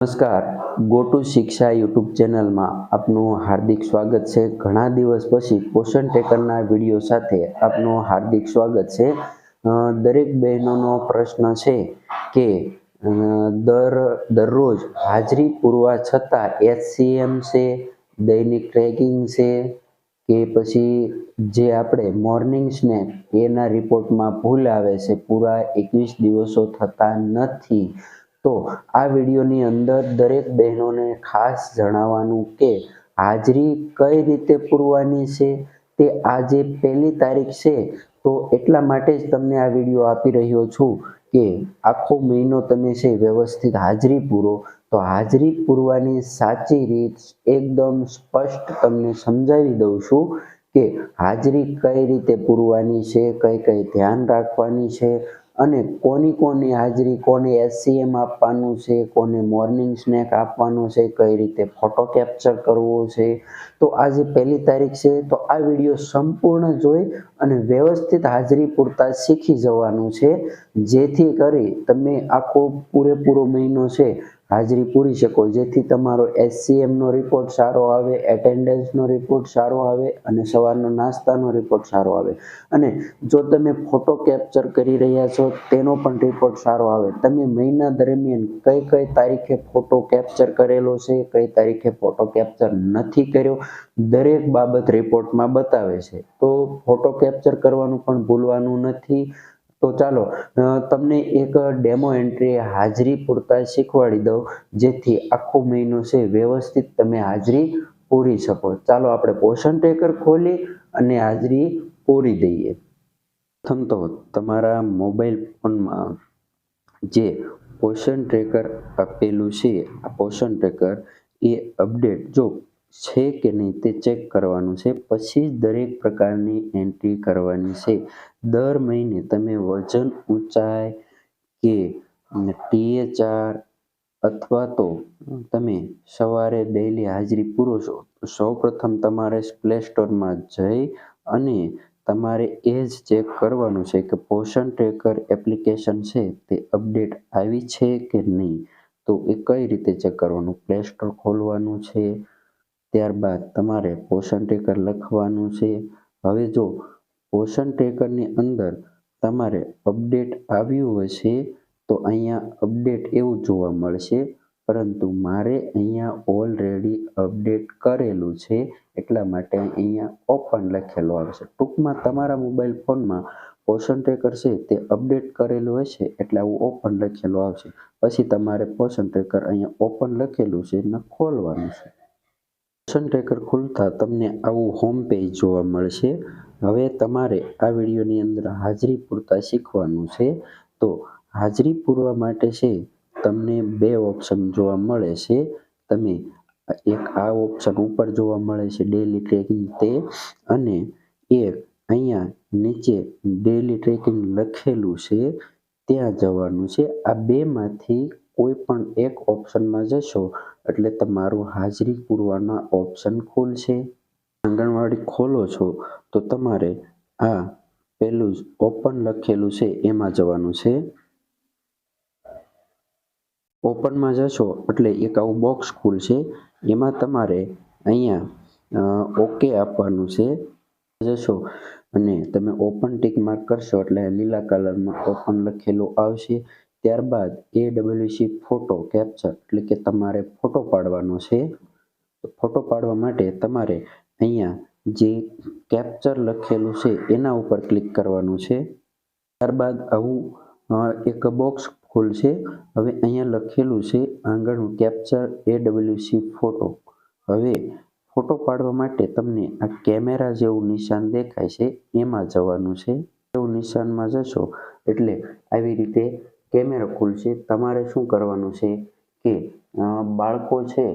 નમસ્કાર, go to શિક્ષા YouTube ચેનલમાં આપનું હાર્દિક સ્વાગત છે. ઘણા દિવસ પછી પોષણ ટેકરના વિડીયો સાથે આપનું હાર્દિક સ્વાગત છે. દરેક બહેનોનો પ્રશ્ન છે કે દરરોજ હાજરી પૂરવા છતાં HCM છે, દૈનિક ટ્રેકિંગ છે કે પછી જે આપણે મોર્નિંગ સ્નેક એના રિપોર્ટમાં ભૂલ આવે છે, પૂરા 21 દિવસો થતા નથી. તો આ વિડીયોની અંદર દરેક બહેનોને ખાસ જણાવવાનું કે હાજરી કઈ રીતે પૂરવાની છે તે આજે 1લી તારીખ છે. તો એટલા માટે જ તમને આ વિડીયો આપી રહ્યો છું કે આખો મહિનો તમે છે વ્યવસ્થિત હાજરી પૂરો. તો હાજરી પૂરવાની સાચી રીત એકદમ સ્પષ્ટ તમને સમજાવી દઉં છું કે હાજરી કઈ રીતે પૂરવાની છે, કઈ કઈ ધ્યાન રાખવાની છે અને કોની હાજરી, કોને HCM આપવાનું છે, કોને મોર્નિંગ સ્નેક આપવાનું છે, કઈ રીતે ફોટો કેપ્ચર કરવો છે. તો આજે 1લી તારીખ છે, તો આ વિડીયો સંપૂર્ણ જોઈ અને વ્યવસ્થિત હાજરી પૂરતા શીખી જવાનું છે, જેથી કરી તમે આખો પૂરેપૂરો મહિનો છે હાજરી પૂરી શકો, જેથી તમારો HCMનો રિપોર્ટ સારો આવે, એટેન્ડન્સનો રિપોર્ટ સારો આવે અને સવારનો નાસ્તાનો રિપોર્ટ સારો આવે. અને જો તમે ફોટો કેપ્ચર કરી રહ્યા છો તેનો પણ રિપોર્ટ સારો આવે. તમે મહિના દરમિયાન કઈ તારીખે ફોટો કેપ્ચર કરેલો છે, કઈ તારીખે ફોટો કેપ્ચર નથી કર્યો, દરેક બાબત રિપોર્ટમાં બતાવે છે. તો ફોટો કેપ્ચર કરવાનું પણ ભૂલવાનું નથી. તો ચાલો તમને એક ડેમો એન્ટ્રી હાજરી પૂરતા શીખવાડી દઉં, જેથી આખો મહિનો છે વ્યવસ્થિત તમે હાજરી પૂરી શકો. ચાલો આપણે પોષણ ટ્રેકર ખોલી અને હાજરી પૂરી દઈએ. પ્રથમ તો તમારા મોબાઈલ ફોનમાં જે પોષણ ટ્રેકર આપેલું છે, આ પોષણ ટ્રેકર એ અપડેટ જો છે કે નહીં તે ચેક કરવાનું છે. પછી જ દરેક પ્રકારની એન્ટ્રી કરવાની છે. દર મહિને તમે વજન, ઊંચાઈ કે THR અથવા તો તમે સવારે ડેઈલી હાજરી પૂરો છો, તો સૌપ્રથમ તમારે પ્લે સ્ટોરમાં જઈ અને તમારે એ જ ચેક કરવાનું છે કે પોષણ ટ્રેકર એપ્લિકેશન છે તે અપડેટ આવી છે કે નહીં. તો એ કઈ રીતે ચેક કરવાનું? પ્લે સ્ટોર ખોલવાનું છે, ત્યારબાદ તમારે પોષણ ટ્રેકર લખવાનું છે. હવે જો પોષણ ટ્રેકરની અંદર તમારે અપડેટ આવ્યું હશે તો અહીંયા અપડેટ એવું જોવા મળશે, પરંતુ મારે અહીંયા ઓલરેડી અપડેટ કરેલું છે એટલા માટે અહીંયા ઓપન લખેલું આવશે. ટૂંકમાં તમારા મોબાઈલ ફોનમાં પોષણ ટ્રેકર છે તે અપડેટ કરેલું હશે એટલે આવું ઓપન લખેલું આવશે. પછી તમારે પોષણ ટ્રેકર અહીંયા ઓપન લખેલું છે એને ખોલવાનું છે. પોષણ ટ્રેકર ખુલતા તમને આવું હોમ પેજ જોવા મળશે. હવે તમારે આ વિડીયોની અંદર હાજરી પૂરતા શીખવાનું છે. તો હાજરી પૂરવા માટે છે તમને 2 ઓપ્શન જોવા મળે છે. તમે એક આ ઓપ્શન ઉપર જોવા મળે છે ડેઈલી ટ્રેકિંગ તે, અને એક અહીંયા નીચે ડેઈલી ટ્રેકિંગ લખેલું છે ત્યાં જવાનું છે. આ 2માંથી કોઈ પણ એક ઓપ્શનમાં જશો એટલે તમારું હાજરી પૂરવાના ઓપ્શન ખુલશે. આંગણવાડી ખોલો છો તો તમારે આ પેલું જ ઓપન લખેલું છે એમાં જવાનું છે. ઓપનમાં જશો એટલે એક આવું બોક્સ ખુલશે, એમાં તમારે અહીંયા ઓકે આપવાનું છે. જશો અને તમે ઓપન ટિક માર્ક કરશો એટલે લીલા કલરમાં ઓપન લખેલું આવશે. ત્યારબાદ AWC ફોટો કેપ્ચર એટલે કે તમારે ફોટો પાડવાનો છે. ફોટો પાડવા માટે તમારે અહીંયા જે કેપ્ચર લખેલું છે એના ઉપર ક્લિક કરવાનું છે. ત્યારબાદ આવું એક બોક્સ ખુલશે. હવે અહીંયા લખેલું છે આંગણ કેપ્ચર AWC ફોટો. હવે ફોટો પાડવા માટે તમને આ કેમેરા જેવું નિશાન દેખાય છે એમાં જવાનું છે. એવું નિશાનમાં જશો એટલે આવી રીતે કેમેરો ખુલશે. તમારે શું કરવાનું છે કે બાળકો છે,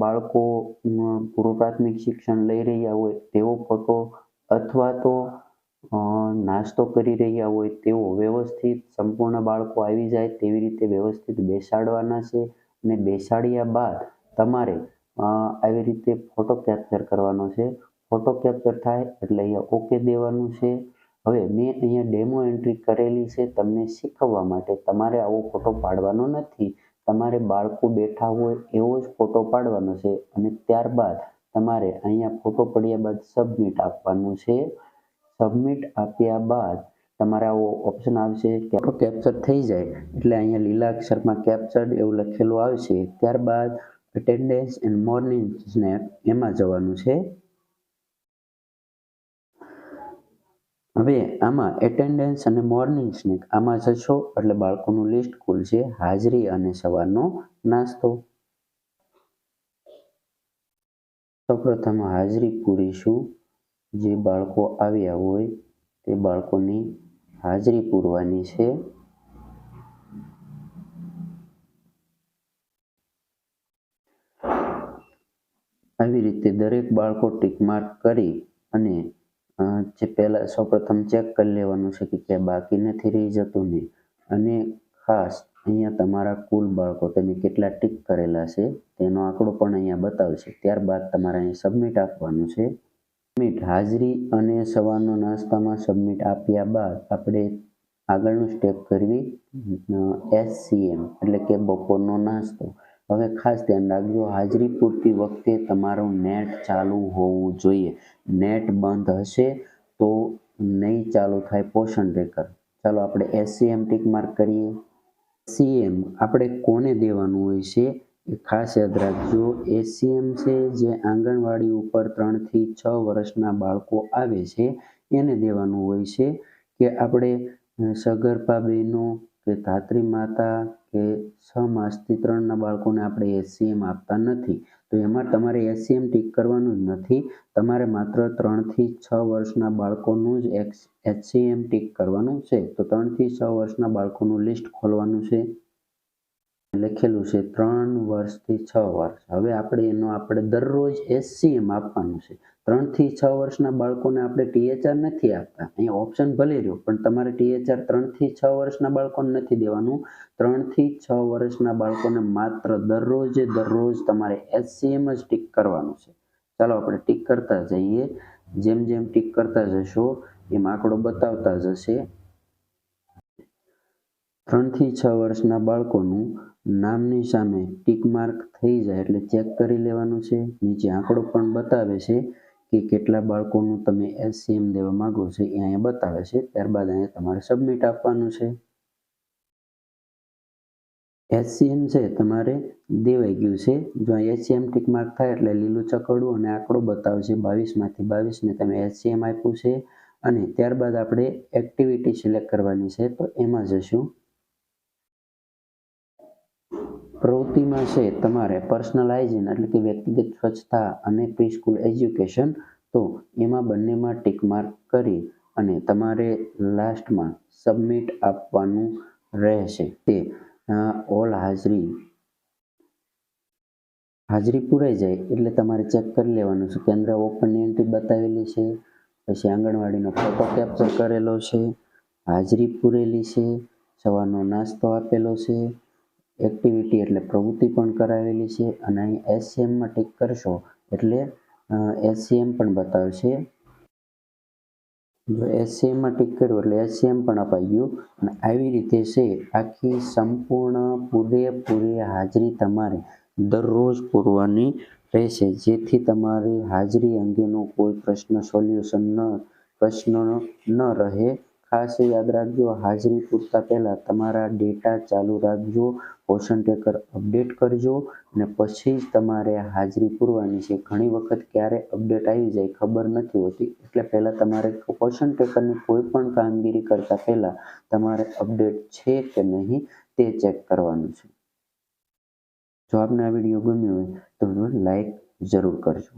બાળકો પૂર્વ પ્રાથમિક શિક્ષણ લઈ રહ્યા હોય તેવો ફોટો અથવા તો નાસ્તો કરી રહ્યા હોય તેવો વ્યવસ્થિત સંપૂર્ણ બાળકો આવી જાય તેવી રીતે વ્યવસ્થિત બેસાડવાના છે. અને બેસાડ્યા બાદ તમારે આવી રીતે ફોટો કેપ્ચર કરવાનો છે. ફોટો કેપ્ચર થાય એટલે અહીંયા ઓકે દેવાનું છે. હવે મેં અહીંયા ડેમો એન્ટ્રી કરેલી છે તમને શીખવવા માટે, તમારે આવો ફોટો પાડવાનો નથી. તમારે બાળકો બેઠા હોય એવો જ ફોટો પાડવાનો છે અને ત્યારબાદ તમારે અહીંયા ફોટો પડ્યા બાદ સબમિટ આપવાનું છે. સબમિટ આપ્યા બાદ તમારે આવો ઓપ્શન આવશે કે કેપ્ચર થઈ જાય એટલે અહીંયા લીલા અક્ષરમાં કેપ્ચર્ડ એવું લખેલું આવશે. ત્યારબાદ અટેન્ડન્સ એન્ડ મોર્નિંગ સ્નેપ એમાં જવાનું છે. હવે આમાં એટેન્ડન્સ અને મોર્નિંગ સ્નેક આમાં જશો એટલે બાળકોનું લિસ્ટ ખુલશે, હાજરી અને સવારનો નાસ્તો. સૌપ્રથમ હાજરી પૂરીશું. જે બાળકો આવ્યા હોય તે બાળકોની હાજરી પૂરવાની છે. આવી રીતે દરેક બાળકો ટીક માર્ક કરી અને જે પહેલા સૌપ્રથમ ચેક કરી લેવાનું છે કે ક્યાં બાકી નથી રહી જતું ને. અને ખાસ અહીંયા તમારા કુલ બાળકો તમે કેટલા ટીક કરેલા છે તેનો આંકડો પણ અહીંયા બતાવશે. ત્યારબાદ તમારે અહીં સબમિટ આપવાનું છે. સબમિટ હાજરી અને સવારનો નાસ્તામાં સબમિટ આપ્યા બાદ આપણે આગળનું સ્ટેપ કરવી SCM એટલે કે બપોરનો નાસ્તો. હવે ખાસ ધ્યાન રાખજો, હાજરી પૂરતી વખતે તમારું નેટ ચાલુ હોવું જોઈએ. નેટ બંધ હશે તો નહીં ચાલુ થાય પોષણ ટ્રેકર. ચાલો આપણે SCM ટીક માર્ક કરીએ. SCM આપણે કોને દેવાનું હોય છે એ ખાસ યાદ રાખજો. SCM છે જે આંગણવાડી ઉપર 3 થી 6 વર્ષના બાળકો આવે છે એને દેવાનું હોય છે. કે આપણે સગર્ભા બહેનો કે ધાત્રી માતા કે 6 માસથી 3ના બાળકોને આપણે SCM આપતા નથી. તો એમાં તમારે SCM ટીક કરવાનું જ નથી. તમારે માત્ર 3 થી 6 વર્ષના બાળકોનું જ SCM ટીક કરવાનું છે. તો 3 થી 6 વર્ષના બાળકોનું લિસ્ટ ખોલવાનું છે. લખેલું છે 3 વર્ષથી 6 વર્ષ. હવે આપણે દરરોજ SCM આપવાનું છે. 3 થી 6 વર્ષના બાળકોને આપણે THR નથી આપતા. અહીંયા ઓપ્શન ભલે રહ્યો પણ તમારે THR 3 થી 6 વર્ષના બાળકોને નથી દેવાનું. 3 થી 6 વર્ષના બાળકોને માત્ર દરરોજ તમારે SCM જ ટીક કરવાનું છે. ચાલો આપણે ટીક કરતા જઈએ. જેમ જેમ ટીક કરતા જશો એમ આંકડો બતાવતા જશે. 3 થી 6 વર્ષના બાળકોનું નામની સામે ટીક માર્ક થઈ જાય એટલે ચેક કરી લેવાનું છે. નીચે આંકડો પણ બતાવે છે કે કેટલા બાળકોનું તમે SCM દેવા માંગો છો એ અહીંયા બતાવે છે. ત્યારબાદ અહીંયા તમારે સબમિટ આપવાનું છે. SCM છે તમારે દેવાઈ ગયું છે. જો SCM ટીક માર્ક થાય એટલે લીલું ચકડું અને આંકડો બતાવશે 22માંથી 22 ને તમે SCM આપ્યું છે. અને ત્યારબાદ આપણે એક્ટિવિટી સિલેક્ટ કરવાની છે તો એમાં જશું. પ્રવૃત્તિમાં છે તમારે પર્સનલ હાઇજીન એટલે કે વ્યક્તિગત સ્વચ્છતા અને પ્રી સ્કૂલ એજ્યુકેશન. તો એમાં બંનેમાં ટીક માર્ક કરી અને તમારે લાસ્ટમાં સબમિટ આપવાનું રહેશે. તે ઓલ હાજરી પૂરાઈ જાય એટલે તમારે ચેક કરી લેવાનું છે. કેન્દ્ર ઓપનની એન્ટ્રી બતાવેલી છે, પછી આંગણવાડીનો ફોટો કેપ્ચર કરેલો છે, હાજરી પૂરેલી છે, સવારનો નાસ્તો આપેલો છે, એક્ટિવિટી એટલે પ્રવૃત્તિ પણ કરાવેલી છે અને અહીં SCMમાં ટીક કરશો એટલે SCM પણ બતાવશે. જો SCMમાં ટીક કર્યું એટલે SCM પણ અપાઈ ગયું. અને આવી રીતે છે આખી સંપૂર્ણ પૂરેપૂરી હાજરી તમારે દરરોજ પૂરવાની રહેશે. જેથી તમારી હાજરી અંગેનો કોઈ પ્રશ્ન ન રહે. ખાસ યાદ રાખજો, હાજરી પૂરતા પહેલાં તમારા ડેટા ચાલુ રાખજો, પોષણ ટ્રેકર અપડેટ કરજો અને પછી જ તમારે હાજરી પૂરવાની છે. ઘણી વખત ક્યારે અપડેટ આવી જાય ખબર નથી હોતી એટલે પહેલાં તમારે પોષણ ટ્રેકરની કોઈ પણ કામગીરી કરતાં પહેલાં તમારે અપડેટ છે કે નહીં તે ચેક કરવાનું છે. જો આપને આ વિડીયો ગમ્યો હોય તો લાઈક જરૂર કરજો.